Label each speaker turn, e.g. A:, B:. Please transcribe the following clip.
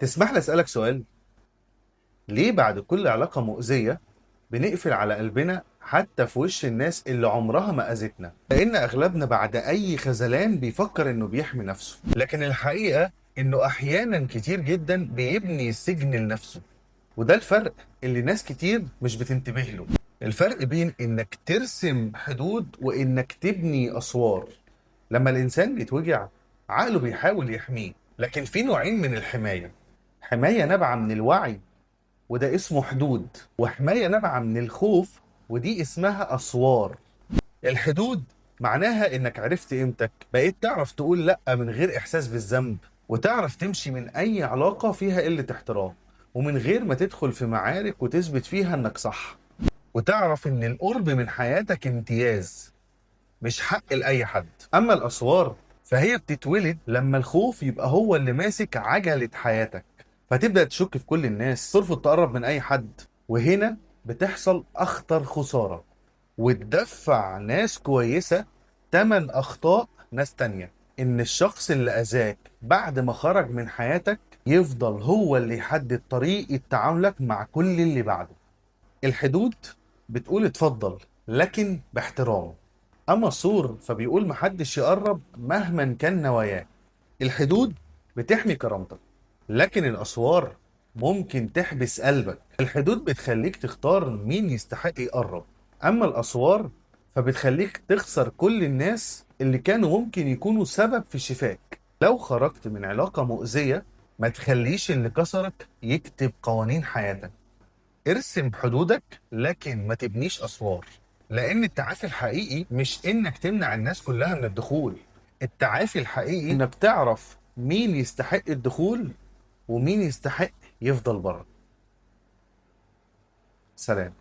A: تسمح لي أسألك سؤال؟ ليه بعد كل علاقة مؤذية بنقفل على قلبنا حتى في وش الناس اللي عمرها ما أذتنا؟ لأن أغلبنا بعد أي خذلان بيفكر إنه بيحمي نفسه، لكن الحقيقة إنه أحيانا كتير جدا بيبني سجن لنفسه. وده الفرق اللي ناس كتير مش بتنتبه له. الفرق بين إنك ترسم حدود وإنك تبني أسوار. لما الإنسان بيتوجع عقله بيحاول يحميه، لكن في نوعين من الحماية: حماية نابعة من الوعي وده اسمه حدود، وحماية نابعة من الخوف ودي اسمها أسوار. الحدود معناها إنك عرفت قيمتك، بقيت تعرف تقول لأ من غير إحساس بالذنب، وتعرف تمشي من أي علاقة فيها قلة احترام ومن غير ما تدخل في معارك وتثبت فيها إنك صح. وتعرف إن القرب من حياتك امتياز مش حق لأي حد. أما الأسوار فهي بتتولد لما الخوف يبقى هو اللي ماسك عجلة حياتك، فتبدأ تشك في كل الناس، ترفض تقرب من أي حد. وهنا بتحصل أخطر خسارة، وتدفع ناس كويسة تمن أخطاء ناس تانية. إن الشخص اللي أذاك بعد ما خرج من حياتك يفضل هو اللي يحدد طريقة تعاملك مع كل اللي بعده. الحدود بتقول اتفضل لكن باحترام، أما السور فبيقول محدش يقرب مهما كان نواياه. الحدود بتحمي كرامتك، لكن الأسوار ممكن تحبس قلبك. الحدود بتخليك تختار مين يستحق يقرب، أما الأسوار فبتخليك تخسر كل الناس اللي كانوا ممكن يكونوا سبب في شفاك. لو خرجت من علاقة مؤذية ما تخليش اللي كسرك يكتب قوانين حياتك. ارسم حدودك لكن ما تبنيش أسوار، لأن التعافي الحقيقي مش إنك تمنع الناس كلها من الدخول. التعافي الحقيقي إنك تعرف مين يستحق الدخول ومين يستحق يفضل بره. سلام.